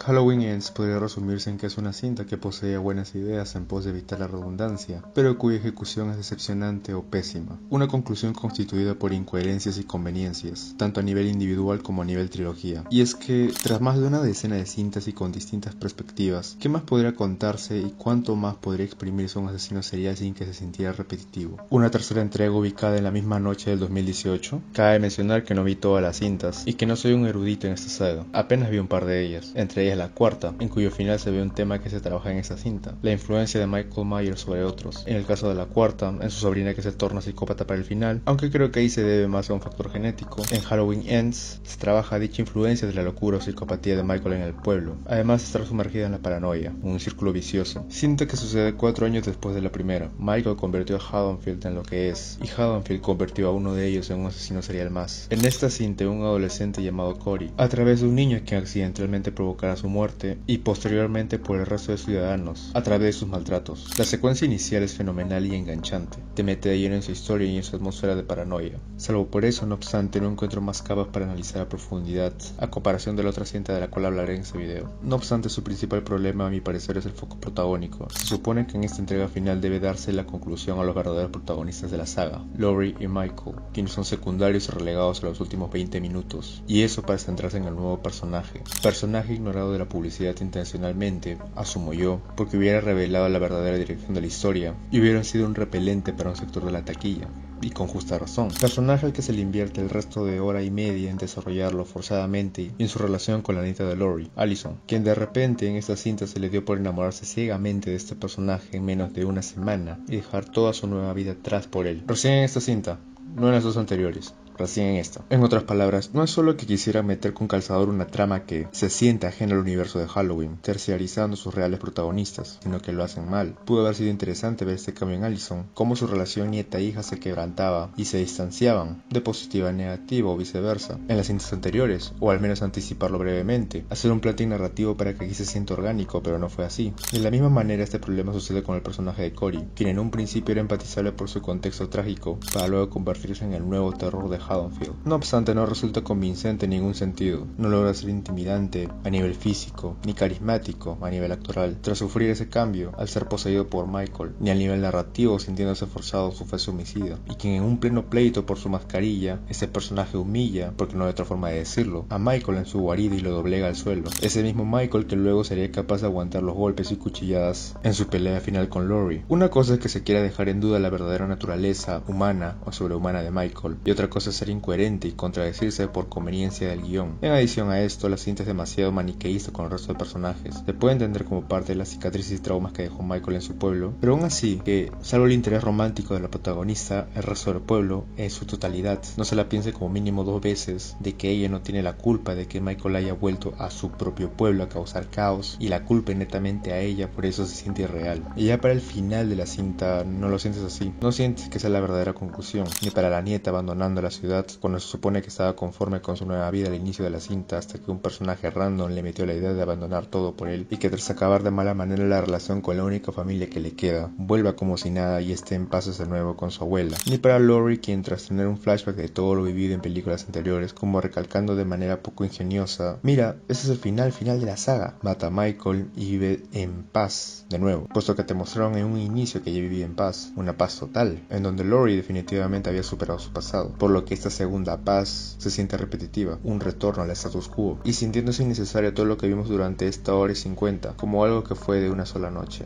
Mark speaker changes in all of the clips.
Speaker 1: Halloween Ends podría resumirse en que es una cinta que posee buenas ideas en pos de evitar la redundancia, pero cuya ejecución es decepcionante o pésima. Una conclusión constituida por incoherencias y conveniencias, tanto a nivel individual como a nivel trilogía. Y es que, tras más de una decena de cintas y con distintas perspectivas, ¿qué más podría contarse y cuánto más podría exprimirse un asesino serial sin que se sintiera repetitivo? Una tercera entrega ubicada en la misma noche del 2018. Cabe mencionar que no vi todas las cintas y que no soy un erudito en esta saga, apenas vi un par de ellas, entre ellas la cuarta, en cuyo final se ve un tema que se trabaja en esta cinta, la influencia de Michael Myers sobre otros. En el caso de la cuarta, en su sobrina que se torna psicópata para el final, aunque creo que ahí se debe más a un factor genético. En Halloween Ends se trabaja dicha influencia de la locura o psicopatía de Michael en el pueblo, además de estar sumergida en la paranoia, un círculo vicioso. Cinta que sucede 4 años después de la primera. Michael convirtió a Haddonfield en lo que es, y Haddonfield convirtió a uno de ellos en un asesino serial más. En esta cinta, un adolescente llamado Corey, a través de un niño que accidentalmente provocará su muerte, y posteriormente por el resto de ciudadanos, a través de sus maltratos. La secuencia inicial es fenomenal y enganchante, te mete de lleno en su historia y en su atmósfera de paranoia. Salvo por eso, no obstante, no encuentro más capas para analizar a profundidad, a comparación de la otra cinta de la cual hablaré en este video. No obstante, su principal problema a mi parecer es el foco protagónico. Se supone que en esta entrega final debe darse la conclusión a los verdaderos protagonistas de la saga, Laurie y Michael, quienes son secundarios y relegados a los últimos 20 minutos, y eso para centrarse en el nuevo personaje ignorado de la publicidad intencionalmente, asumo yo, porque hubiera revelado la verdadera dirección de la historia y hubiera sido un repelente para un sector de la taquilla. Y con justa razón. Personaje al que se le invierte el resto de hora y media en desarrollarlo forzadamente y en su relación con la nieta de Laurie, Allison, quien de repente en esta cinta se le dio por enamorarse ciegamente de este personaje en menos de una semana y dejar toda su nueva vida atrás por él. Recién en esta cinta, no en las dos anteriores. Recién en esta. En otras palabras, no es solo que quisiera meter con calzador una trama que se siente ajena al universo de Halloween, terciarizando sus reales protagonistas, sino que lo hacen mal. Pudo haber sido interesante ver este cambio en Allison, cómo su relación nieta-hija se quebrantaba y se distanciaban, de positiva a negativa o viceversa, en las cintas anteriores, o al menos anticiparlo brevemente, hacer un planting narrativo para que aquí se sienta orgánico, pero no fue así. De la misma manera este problema sucede con el personaje de Corey, quien en un principio era empatizable por su contexto trágico, para luego convertirse en el nuevo terror de Haddonfield. No obstante, no resulta convincente en ningún sentido. No logra ser intimidante a nivel físico, ni carismático a nivel actoral, tras sufrir ese cambio al ser poseído por Michael, ni a nivel narrativo sintiéndose forzado su fase homicida, y quien en un pleno pleito por su mascarilla, ese personaje humilla, porque no hay otra forma de decirlo, a Michael en su guarida y lo doblega al suelo. Ese mismo Michael que luego sería capaz de aguantar los golpes y cuchilladas en su pelea final con Laurie. Una cosa es que se quiera dejar en duda la verdadera naturaleza humana o sobrehumana de Michael, y otra cosa es ser incoherente y contradecirse por conveniencia del guión. En adición a esto, la cinta es demasiado maniqueísta con el resto de personajes. Se puede entender como parte de las cicatrices y traumas que dejó Michael en su pueblo, pero aún así, que salvo el interés romántico de la protagonista, el resto del pueblo, en su totalidad, no se la piense como mínimo 2 veces de que ella no tiene la culpa de que Michael haya vuelto a su propio pueblo a causar caos, y la culpa netamente a ella, por eso se siente irreal. Y ya para el final de la cinta no lo sientes así, no sientes que sea la verdadera conclusión, ni para la nieta abandonando la ciudad cuando se supone que estaba conforme con su nueva vida al inicio de la cinta, hasta que un personaje random le metió la idea de abandonar todo por él y que tras acabar de mala manera la relación con la única familia que le queda, vuelva como si nada y esté en paz de nuevo con su abuela. Ni para Laurie, quien tras tener un flashback de todo lo vivido en películas anteriores, como recalcando de manera poco ingeniosa: mira, ese es el final de la saga, mata a Michael y vive en paz de nuevo, puesto que te mostraron en un inicio que ella vivía en paz, una paz total, en donde Laurie definitivamente había superado su pasado, por lo que esta segunda paz se siente repetitiva, un retorno al status quo, y sintiéndose innecesario todo lo que vimos durante esta hora y 50, como algo que fue de una sola noche.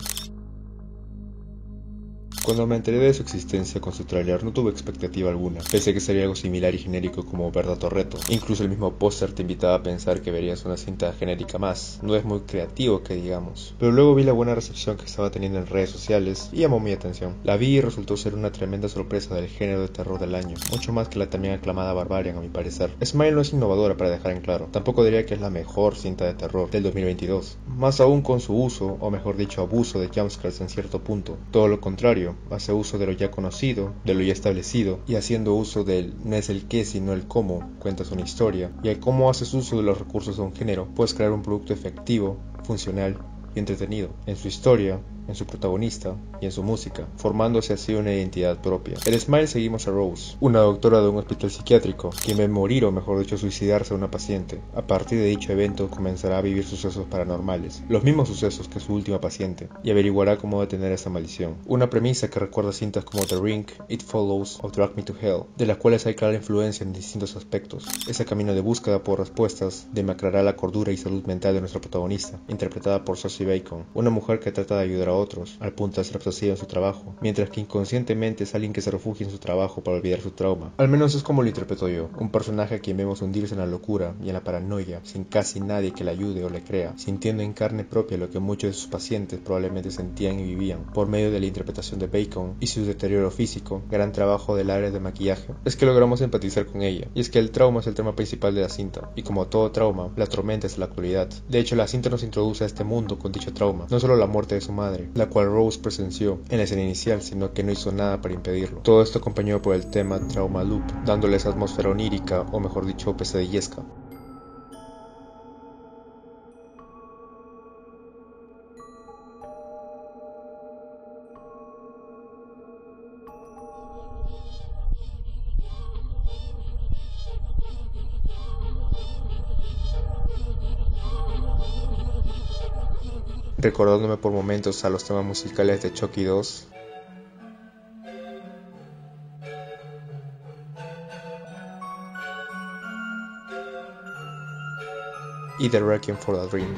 Speaker 1: Cuando me enteré de su existencia con su tráiler no tuve expectativa alguna, pensé que sería algo similar y genérico como Verdad o Reto. Incluso el mismo póster te invitaba a pensar que verías una cinta genérica más, no es muy creativo que digamos. Pero luego vi la buena recepción que estaba teniendo en redes sociales y llamó mi atención. La vi y resultó ser una tremenda sorpresa del género de terror del año, mucho más que la también aclamada Barbarian a mi parecer. Smile no es innovadora, para dejar en claro, tampoco diría que es la mejor cinta de terror del 2022, más aún con su uso, o mejor dicho abuso de jumpscares en cierto punto. Todo lo contrario, hace uso de lo ya conocido, de lo ya establecido, y haciendo uso del no es el qué sino el cómo, cuentas una historia, y al cómo haces uso de los recursos de un género, puedes crear un producto efectivo, funcional y entretenido. En su historia, en su protagonista y en su música, formándose así una identidad propia. En Smile seguimos a Rose, una doctora de un hospital psiquiátrico, quien ve morir o mejor dicho suicidarse a una paciente. A partir de dicho evento comenzará a vivir sucesos paranormales, los mismos sucesos que su última paciente, y averiguará cómo detener esta maldición. Una premisa que recuerda cintas como The Ring, It Follows o Drag Me to Hell, de las cuales hay clara influencia en distintos aspectos. Ese camino de búsqueda por respuestas demacrará la cordura y salud mental de nuestra protagonista, interpretada por Sosie Bacon, una mujer que trata de ayudar a otros, al punto de ser obsesiva en su trabajo, mientras que inconscientemente es alguien que se refugia en su trabajo para olvidar su trauma. Al menos es como lo interpreto yo, un personaje a quien vemos hundirse en la locura y en la paranoia, sin casi nadie que le ayude o le crea, sintiendo en carne propia lo que muchos de sus pacientes probablemente sentían y vivían, por medio de la interpretación de Bacon y su deterioro físico, gran trabajo del área de maquillaje. Es que logramos empatizar con ella, y es que el trauma es el tema principal de la cinta, y como todo trauma, la atormenta hasta la actualidad. De hecho, la cinta nos introduce a este mundo con dicho trauma, no solo la muerte de su madre, la cual Rose presenció en la escena inicial, sino que no hizo nada para impedirlo. Todo esto acompañado por el tema Trauma Loop, dándole esa atmósfera onírica, o mejor dicho, pesadillesca. Recordándome por momentos a los temas musicales de Chucky 2 y The Requiem for a Dream.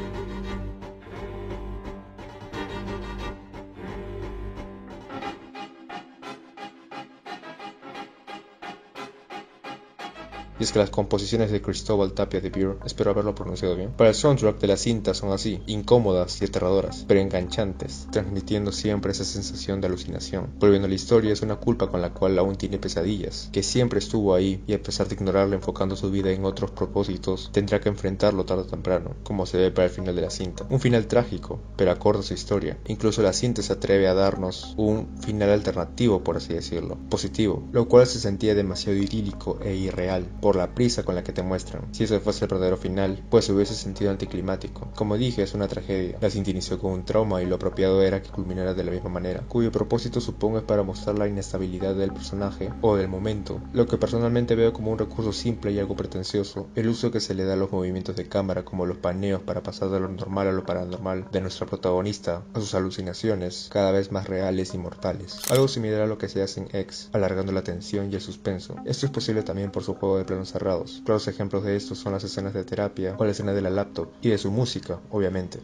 Speaker 1: Y es que las composiciones de Cristóbal Tapia de Beer, espero haberlo pronunciado bien, para el soundtrack de la cinta son así, incómodas y aterradoras, pero enganchantes, transmitiendo siempre esa sensación de alucinación. Volviendo a la historia, es una culpa con la cual aún tiene pesadillas, que siempre estuvo ahí y a pesar de ignorarla enfocando su vida en otros propósitos, tendrá que enfrentarlo tarde o temprano, como se ve para el final de la cinta. Un final trágico, pero acorde a su historia. Incluso la cinta se atreve a darnos un final alternativo, por así decirlo, positivo, lo cual se sentía demasiado idílico e irreal, por la prisa con la que te muestran. Si ese fuese el verdadero final, pues se hubiese sentido anticlimático. Como dije, es una tragedia. La cinta inició con un trauma y lo apropiado era que culminara de la misma manera, cuyo propósito supongo es para mostrar la inestabilidad del personaje o del momento, lo que personalmente veo como un recurso simple y algo pretencioso, el uso que se le da a los movimientos de cámara como los paneos para pasar de lo normal a lo paranormal de nuestra protagonista a sus alucinaciones cada vez más reales y mortales. Algo similar a lo que se hace en X, alargando la tensión y el suspenso. Esto es posible también por su juego de planos cerrados. Claros ejemplos de esto son las escenas de terapia o la escena de la laptop y de su música, obviamente.